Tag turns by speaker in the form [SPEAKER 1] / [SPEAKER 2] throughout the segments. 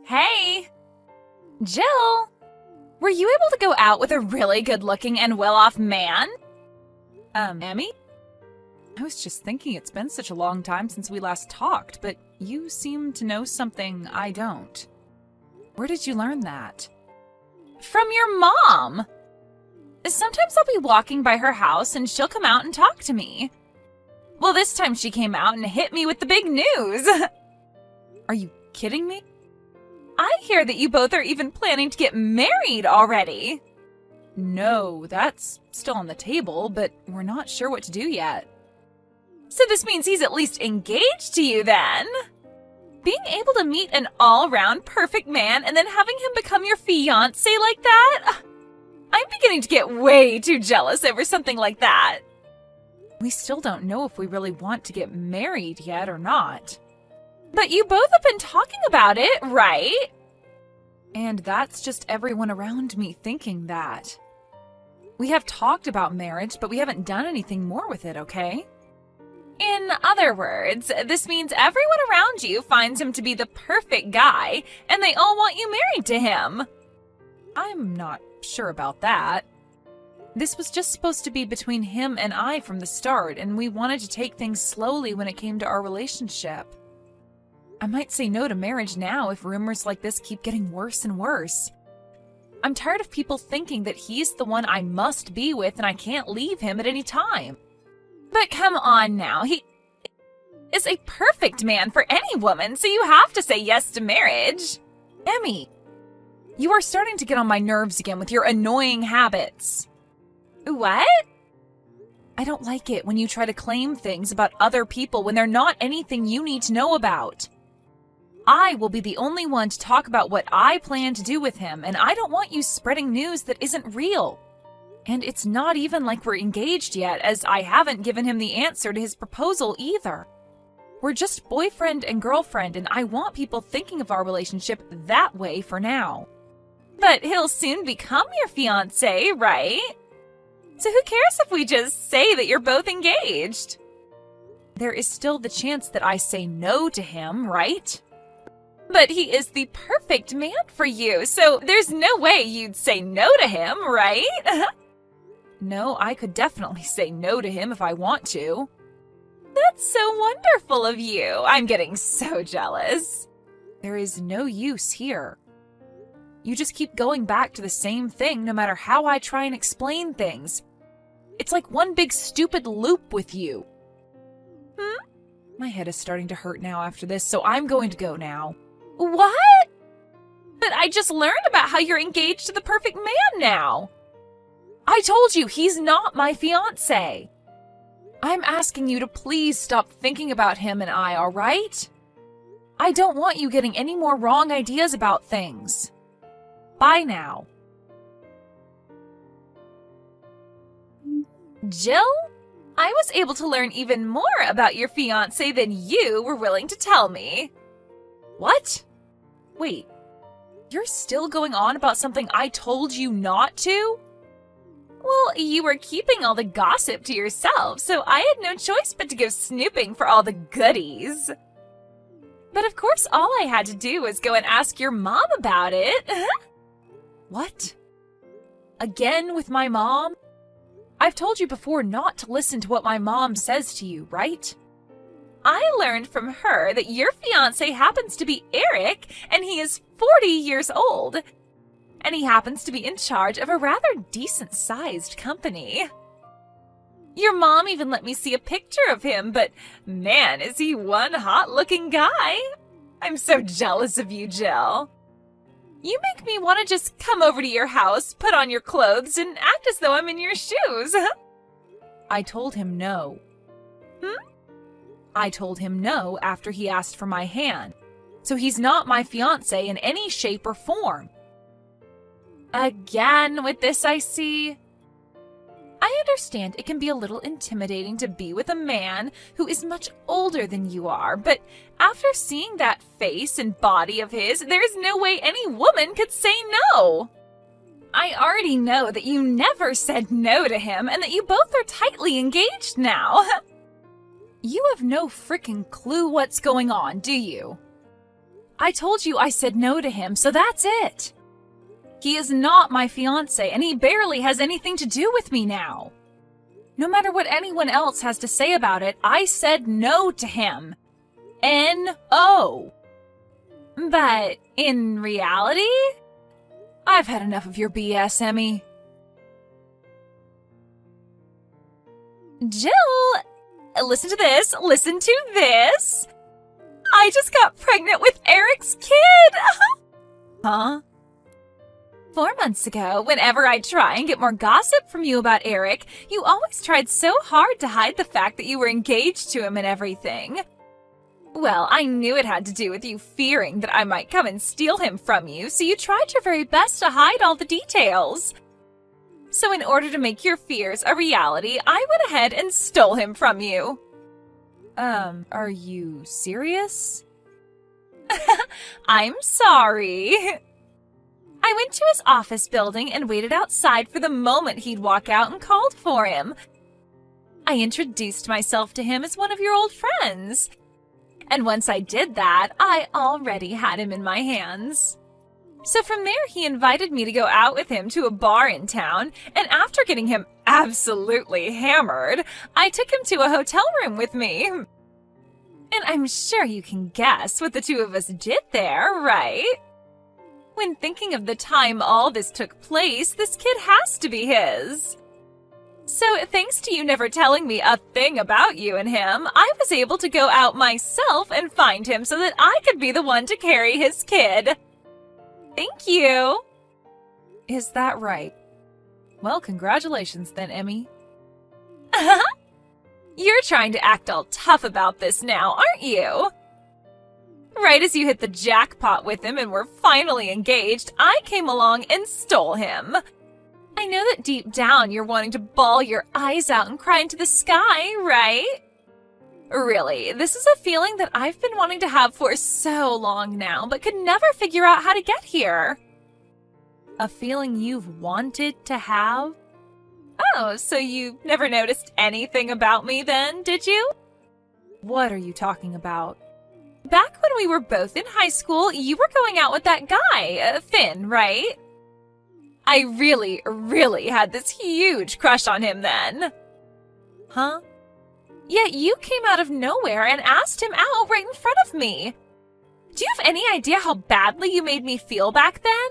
[SPEAKER 1] Hey! Jill! Were you able to go out with a really good-looking and well-off man?
[SPEAKER 2] Emmy? I was just thinking it's been such a long time since we last talked, but you seem to know something I don't. Where did you learn that?
[SPEAKER 1] From your mom! Sometimes I'll be walking by her house and she'll come out and talk to me. Well, this time she came out and hit me with the big news.
[SPEAKER 2] Are you kidding me?
[SPEAKER 1] I hear that you both are even planning to get married already.
[SPEAKER 2] No, that's still on the table, but we're not sure what to do yet.
[SPEAKER 1] So this means he's at least engaged to you then? Being able to meet an all-round perfect man and then having him become your fiancé like that? I'm beginning to get way too jealous over something like that.
[SPEAKER 2] We still don't know if we really want to get married yet or not.
[SPEAKER 1] But you both have been talking about it, right?
[SPEAKER 2] And that's just everyone around me thinking that. We have talked about marriage, but we haven't done anything more with it, okay?
[SPEAKER 1] In other words, this means everyone around you finds him to be the perfect guy, and they all want you married to him.
[SPEAKER 2] I'm not sure about that. This was just supposed to be between him and I from the start, and we wanted to take things slowly when it came to our relationship. I might say no to marriage now if rumors like this keep getting worse and worse. I'm tired of people thinking that he's the one I must be with and I can't leave him at any time.
[SPEAKER 1] But come on now, he is a perfect man for any woman, so you have to say yes to marriage.
[SPEAKER 2] Emmy, you are starting to get on my nerves again with your annoying habits.
[SPEAKER 1] What?
[SPEAKER 2] I don't like it when you try to claim things about other people when they're not anything you need to know about. I will be the only one to talk about what I plan to do with him, and I don't want you spreading news that isn't real. And it's not even like we're engaged yet, as I haven't given him the answer to his proposal either. We're just boyfriend and girlfriend, and I want people thinking of our relationship that way for now.
[SPEAKER 1] But he'll soon become your fiancé, right? So who cares if we just say that you're both engaged?
[SPEAKER 2] There is still the chance that I say no to him, right?
[SPEAKER 1] But he is the perfect man for you, so there's no way you'd say no to him, right?
[SPEAKER 2] No, I could definitely say no to him if I want to.
[SPEAKER 1] That's so wonderful of you. I'm getting so jealous.
[SPEAKER 2] There is no use here. You just keep going back to the same thing no matter how I try and explain things. It's like one big stupid loop with you. My head is starting to hurt now after this, so I'm going to go now.
[SPEAKER 1] What? But I just learned about how you're engaged to the perfect man now.
[SPEAKER 2] I told you, he's not my fiancé. I'm asking you to please stop thinking about him and I, all right? I don't want you getting any more wrong ideas about things. Bye now.
[SPEAKER 1] Jill, I was able to learn even more about your fiancé than you were willing to tell me.
[SPEAKER 2] What? Wait, you're still going on about something I told you not to?
[SPEAKER 1] Well, you were keeping all the gossip to yourself, so I had no choice but to go snooping for all the goodies. But of course, all I had to do was go and ask your mom about it.
[SPEAKER 2] What? Again with my mom? I've told you before not to listen to what my mom says to you, right?
[SPEAKER 1] I learned from her that your fiancé happens to be Eric, and he is 40 years old. And he happens to be in charge of a rather decent-sized company. Your mom even let me see a picture of him, but man, is he one hot-looking guy. I'm so jealous of you, Jill. You make me want to just come over to your house, put on your clothes, and act as though I'm in your shoes.
[SPEAKER 2] I told him no. I told him no after he asked for my hand, so he's not my fiancé in any shape or form.
[SPEAKER 1] Again with this, I see.
[SPEAKER 2] I understand it can be a little intimidating to be with a man who is much older than you are, but
[SPEAKER 1] after seeing that face and body of his, there's no way any woman could say no. I already know that you never said no to him and that you both are tightly engaged now.
[SPEAKER 2] You have no frickin' clue what's going on, do you? I told you I said no to him, so that's it. He is not my fiancé, and he barely has anything to do with me now. No matter what anyone else has to say about it, I said no to him. N-O. But in reality, I've had enough of your BS, Emmy.
[SPEAKER 1] Jill, listen to this. Listen to this. I just got pregnant with Eric's kid.
[SPEAKER 2] Huh?
[SPEAKER 1] 4 months ago, whenever I'd try and get more gossip from you about Eric, you always tried so hard to hide the fact that you were engaged to him and everything. Well, I knew it had to do with you fearing that I might come and steal him from you, so you tried your very best to hide all the details. So in order to make your fears a reality, I went ahead and stole him from you.
[SPEAKER 2] Are you serious?
[SPEAKER 1] I'm sorry. I went to his office building and waited outside for the moment he'd walk out and called for him. I introduced myself to him as one of your old friends. And once I did that, I already had him in my hands. So from there, he invited me to go out with him to a bar in town, and after getting him absolutely hammered, I took him to a hotel room with me. And I'm sure you can guess what the two of us did there, right? When thinking of the time all this took place, this kid has to be his. So thanks to you never telling me a thing about you and him, I was able to go out myself and find him so that I could be the one to carry his kid. Thank you.
[SPEAKER 2] Is that right? Well, congratulations then, Emmy.
[SPEAKER 1] You're trying to act all tough about this now, aren't you? Right as you hit the jackpot with him and were finally engaged, I came along and stole him. I know that deep down you're wanting to bawl your eyes out and cry into the sky, right? Really, this is a feeling that I've been wanting to have for so long now, but could never figure out how to get here.
[SPEAKER 2] A feeling you've wanted to have?
[SPEAKER 1] Oh, so you never noticed anything about me then, did you?
[SPEAKER 2] What are you talking about?
[SPEAKER 1] Back when we were both in high school, you were going out with that guy, Finn, right? I really had this huge crush on him then.
[SPEAKER 2] Huh?
[SPEAKER 1] Yet you came out of nowhere and asked him out right in front of me. Do you have any idea how badly you made me feel back then?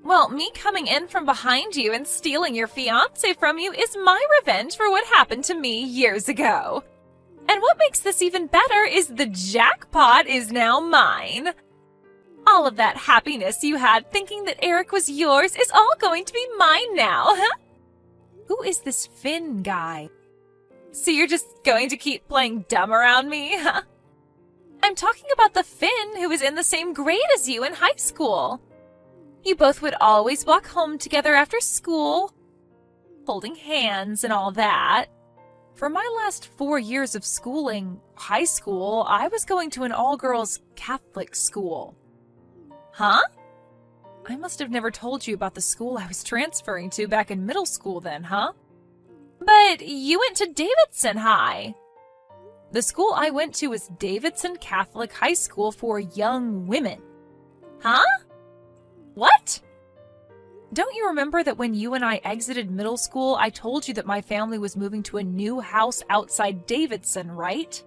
[SPEAKER 1] Well, me coming in from behind you and stealing your fiancé from you is my revenge for what happened to me years ago. And what makes this even better is the jackpot is now mine. All of that happiness you had thinking that Eric was yours is all going to be mine now, huh?
[SPEAKER 2] Who is this Finn guy?
[SPEAKER 1] So you're just going to keep playing dumb around me, huh? I'm talking about the Finn who was in the same grade as you in high school. You both would always walk home together after school, holding hands and all that.
[SPEAKER 2] For my last 4 years of schooling, high school, I was going to an all-girls Catholic school.
[SPEAKER 1] Huh?
[SPEAKER 2] I must have never told you about the school I was transferring to back in middle school then, huh?
[SPEAKER 1] But you went to Davidson High.
[SPEAKER 2] The school I went to was Davidson Catholic High School for young women.
[SPEAKER 1] Huh? What?
[SPEAKER 2] Don't you remember that when you and I exited middle school, I told you that my family was moving to a new house outside Davidson, right?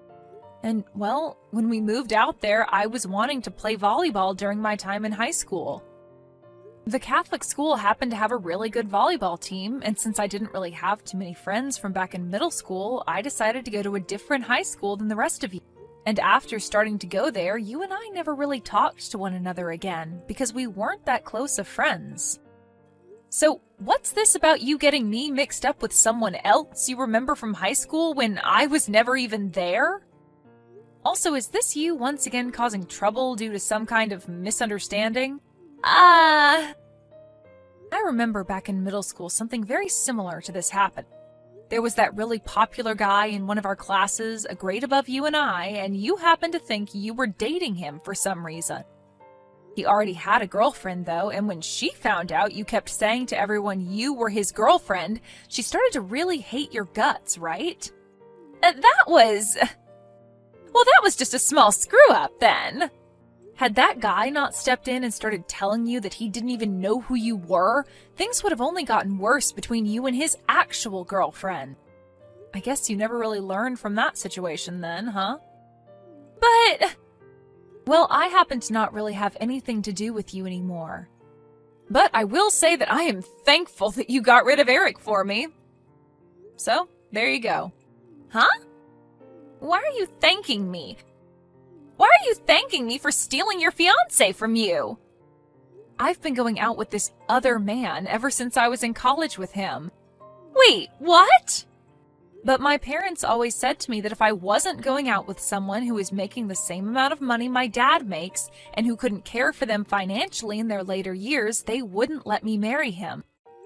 [SPEAKER 2] And, well, when we moved out there, I was wanting to play volleyball during my time in high school. The Catholic school happened to have a really good volleyball team, and since I didn't really have too many friends from back in middle school, I decided to go to a different high school than the rest of you. And after starting to go there, you and I never really talked to one another again, because we weren't that close of friends. So, what's this about you getting me mixed up with someone else you remember from high school when I was never even there? Also, is this you once again causing trouble due to some kind of misunderstanding? I remember back in middle school something very similar to this happened. There was that really popular guy in one of our classes, a grade above you and I, and you happened to think you were dating him for some reason. He already had a girlfriend, though, and when she found out you kept saying to everyone you were his girlfriend, she started to really hate your guts, right?
[SPEAKER 1] That was just a small screw-up then.
[SPEAKER 2] Had that guy not stepped in and started telling you that he didn't even know who you were, things would have only gotten worse between you and his actual girlfriend. I guess you never really learned from that situation then, huh?
[SPEAKER 1] But...
[SPEAKER 2] Well, I happen to not really have anything to do with you anymore. But I will say that I am thankful that you got rid of Eric for me. So, there you go.
[SPEAKER 1] Huh? Why are you thanking me? Why are you thanking me for stealing your fiancé from you?
[SPEAKER 2] I've been going out with this other man ever since I was in college with him.
[SPEAKER 1] Wait, what?
[SPEAKER 2] But my parents always said to me that if I wasn't going out with someone who was making the same amount of money my dad makes and who couldn't care for them financially in their later years, they wouldn't let me marry him.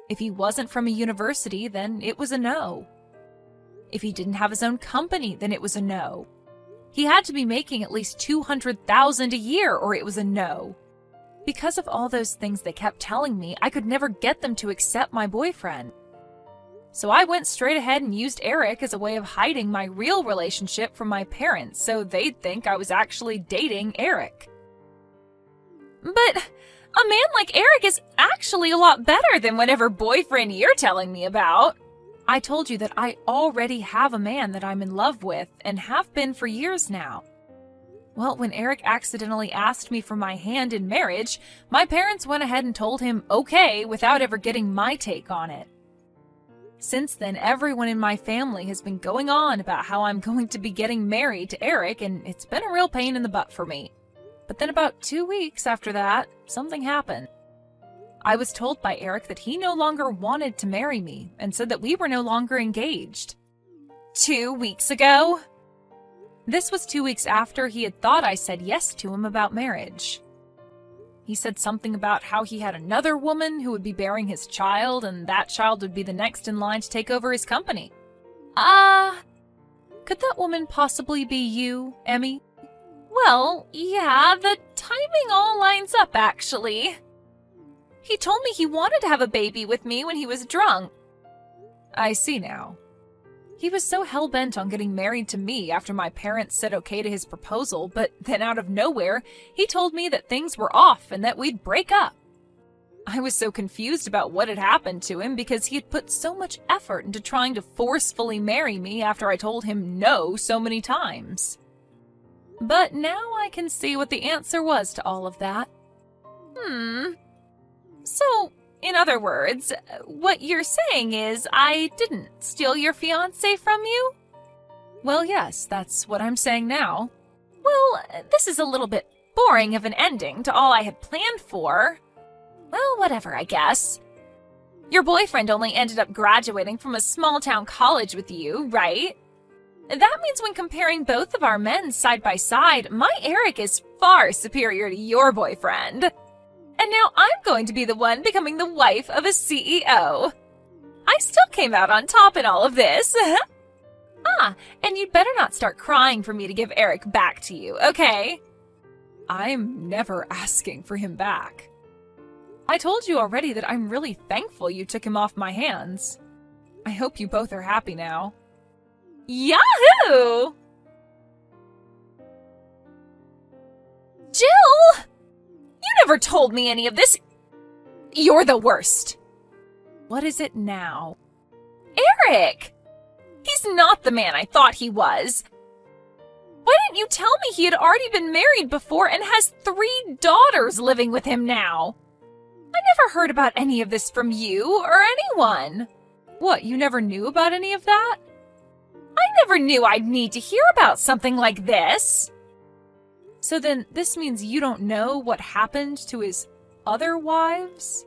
[SPEAKER 2] If he wasn't from a university, then it was a no. If he didn't have his own company, then it was a no. He had to be making at least $200,000 a year or it was a no. Because of all those things they kept telling me, I could never get them to accept my boyfriend. So I went straight ahead and used Eric as a way of hiding my real relationship from my parents so they'd think I was actually dating Eric.
[SPEAKER 1] But a man like Eric is actually a lot better than whatever boyfriend you're telling me about.
[SPEAKER 2] I told you that I already have a man that I'm in love with and have been for years now. Well, when Eric accidentally asked me for my hand in marriage, my parents went ahead and told him okay without ever getting my take on it. Since then, everyone in my family has been going on about how I'm going to be getting married to Eric, and it's been a real pain in the butt for me. But then about 2 weeks after that, something happened. I was told by Eric that he no longer wanted to marry me and said that we were no longer engaged.
[SPEAKER 1] 2 weeks ago?
[SPEAKER 2] This was 2 weeks after he had thought I said yes to him about marriage. He said something about how he had another woman who would be bearing his child, and that child would be the next in line to take over his company. Could that woman possibly be you, Emmy?
[SPEAKER 1] Well, yeah, the timing all lines up, actually. He told me he wanted to have a baby with me when he was drunk.
[SPEAKER 2] I see now. He was so hell-bent on getting married to me after my parents said okay to his proposal, but then out of nowhere, he told me that things were off and that we'd break up. I was so confused about what had happened to him because he had put so much effort into trying to forcefully marry me after I told him no so many times. But now I can see what the answer was to all of that.
[SPEAKER 1] So, in other words, what you're saying is I didn't steal your fiancé from you?
[SPEAKER 2] Well, yes, that's what I'm saying now.
[SPEAKER 1] Well, this is a little bit boring of an ending to all I had planned for. Well, whatever, I guess. Your boyfriend only ended up graduating from a small-town college with you, right? That means when comparing both of our men side by side, my Eric is far superior to your boyfriend. And now I'm going to be the one becoming the wife of a CEO. I still came out on top in all of this. And you'd better not start crying for me to give Eric back to you, okay?
[SPEAKER 2] I'm never asking for him back. I told you already that I'm really thankful you took him off my hands. I hope you both are happy now.
[SPEAKER 1] Yahoo! Jill! You never told me any of this. You're the worst.
[SPEAKER 2] What is it now?
[SPEAKER 1] Eric! He's not the man I thought he was. Why didn't you tell me he had already been married before and has 3 daughters living with him now? I never heard about any of this from you or anyone.
[SPEAKER 2] What, you never knew about any of that?
[SPEAKER 1] I never knew I'd need to hear about something like this.
[SPEAKER 2] So then this means you don't know what happened to his other wives?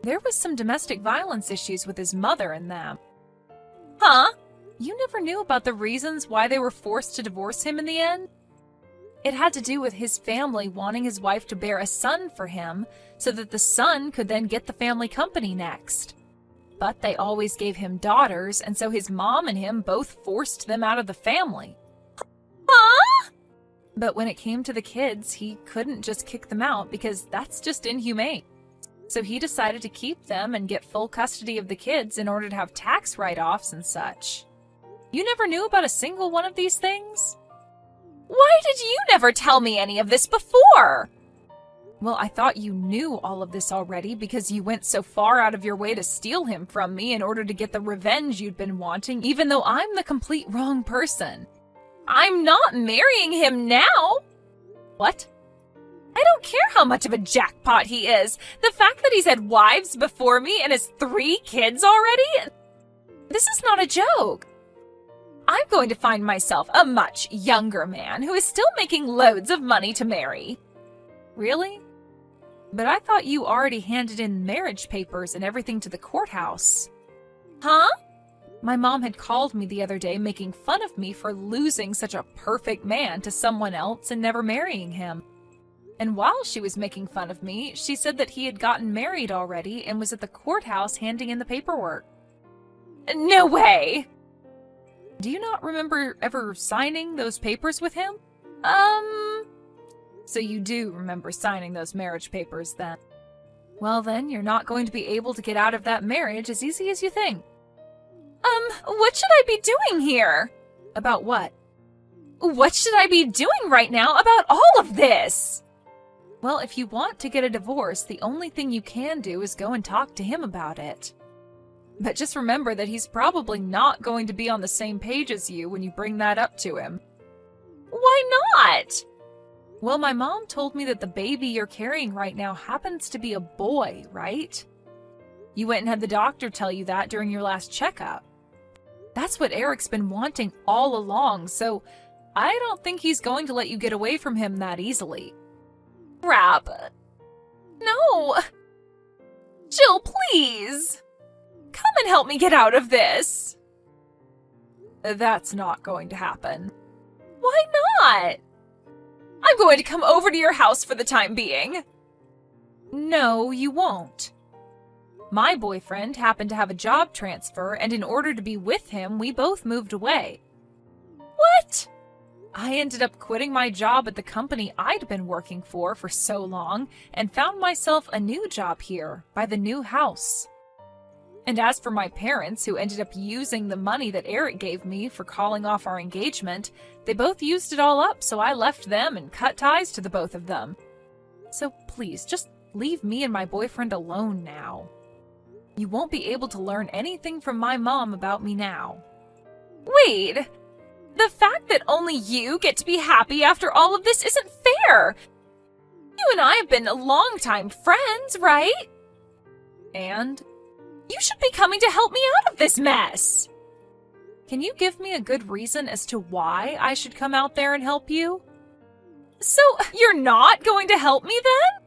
[SPEAKER 2] There was some domestic violence issues with his mother and them.
[SPEAKER 1] Huh?
[SPEAKER 2] You never knew about the reasons why they were forced to divorce him in the end? It had to do with his family wanting his wife to bear a son for him so that the son could then get the family company next. But they always gave him daughters, and so his mom and him both forced them out of the family.
[SPEAKER 1] Huh?
[SPEAKER 2] But when it came to the kids, he couldn't just kick them out because that's just inhumane. So he decided to keep them and get full custody of the kids in order to have tax write-offs and such. You never knew about a single one of these things?
[SPEAKER 1] Why did you never tell me any of this before?
[SPEAKER 2] Well, I thought you knew all of this already because you went so far out of your way to steal him from me in order to get the revenge you'd been wanting, even though I'm the complete wrong person.
[SPEAKER 1] I'm not marrying him now.
[SPEAKER 2] What?
[SPEAKER 1] I don't care how much of a jackpot he is. The fact that he's had wives before me and has 3 kids already? This is not a joke. I'm going to find myself a much younger man who is still making loads of money to marry.
[SPEAKER 2] Really? But I thought you already handed in marriage papers and everything to the courthouse.
[SPEAKER 1] Huh?
[SPEAKER 2] My mom had called me the other day making fun of me for losing such a perfect man to someone else and never marrying him. And while she was making fun of me, she said that he had gotten married already and was at the courthouse handing in the paperwork.
[SPEAKER 1] No way!
[SPEAKER 2] Do you not remember ever signing those papers with him? So you do remember signing those marriage papers then? Well then, you're not going to be able to get out of that marriage as easy as you think.
[SPEAKER 1] What should I be doing here?
[SPEAKER 2] About what?
[SPEAKER 1] What should I be doing right now about all of this?
[SPEAKER 2] Well, if you want to get a divorce, the only thing you can do is go and talk to him about it. But just remember that he's probably not going to be on the same page as you when you bring that up to him.
[SPEAKER 1] Why not?
[SPEAKER 2] Well, my mom told me that the baby you're carrying right now happens to be a boy, right? You went and had the doctor tell you that during your last checkup. That's what Eric's been wanting all along, so I don't think he's going to let you get away from him that easily.
[SPEAKER 1] Crap. No. Jill, please. Come and help me get out of this.
[SPEAKER 2] That's not going to happen.
[SPEAKER 1] Why not? I'm going to come over to your house for the time being.
[SPEAKER 2] No, you won't. My boyfriend happened to have a job transfer, and in order to be with him, we both moved away.
[SPEAKER 1] What?
[SPEAKER 2] I ended up quitting my job at the company I'd been working for so long and found myself a new job here, by the new house. And as for my parents, who ended up using the money that Eric gave me for calling off our engagement, they both used it all up, so I left them and cut ties to the both of them. So please, just leave me and my boyfriend alone now. You won't be able to learn anything from my mom about me now.
[SPEAKER 1] Wait! The fact that only you get to be happy after all of this isn't fair! You and I have been longtime friends, right?
[SPEAKER 2] And?
[SPEAKER 1] You should be coming to help me out of this mess!
[SPEAKER 2] Can you give me a good reason as to why I should come out there and help you?
[SPEAKER 1] So, you're not going to help me then?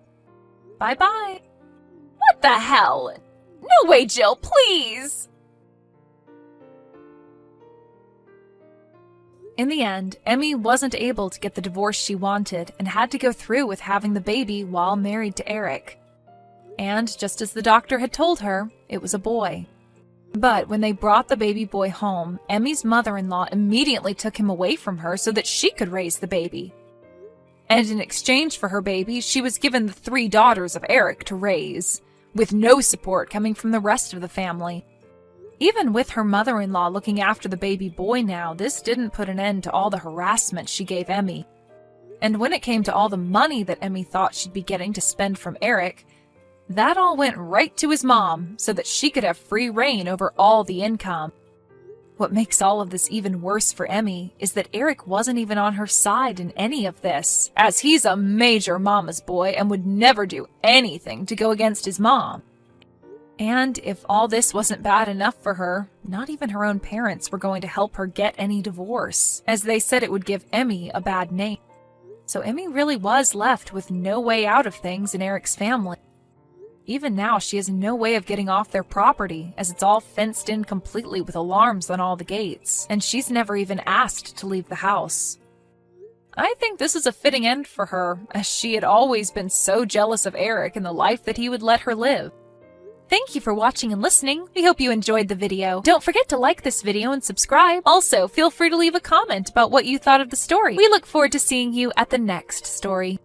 [SPEAKER 2] Bye-bye.
[SPEAKER 1] What the hell? No way, Jill, please!
[SPEAKER 2] In the end, Emmy wasn't able to get the divorce she wanted and had to go through with having the baby while married to Eric. And just as the doctor had told her, it was a boy. But when they brought the baby boy home, Emmy's mother-in-law immediately took him away from her so that she could raise the baby. And in exchange for her baby, she was given the 3 daughters of Eric to raise, with no support coming from the rest of the family. Even with her mother-in-law looking after the baby boy now, this didn't put an end to all the harassment she gave Emmy. And when it came to all the money that Emmy thought she'd be getting to spend from Eric, that all went right to his mom so that she could have free reign over all the income. What makes all of this even worse for Emmy is that Eric wasn't even on her side in any of this, as he's a major mama's boy and would never do anything to go against his mom. And if all this wasn't bad enough for her, not even her own parents were going to help her get any divorce, as they said it would give Emmy a bad name. So Emmy really was left with no way out of things in Eric's family. Even now, she has no way of getting off their property, as it's all fenced in completely with alarms on all the gates, and she's never even asked to leave the house. I think this is a fitting end for her, as she had always been so jealous of Eric and the life that he would let her live. Thank you for watching and listening. We hope you enjoyed the video. Don't forget to like this video and subscribe. Also, feel free to leave a comment about what you thought of the story. We look forward to seeing you at the next story.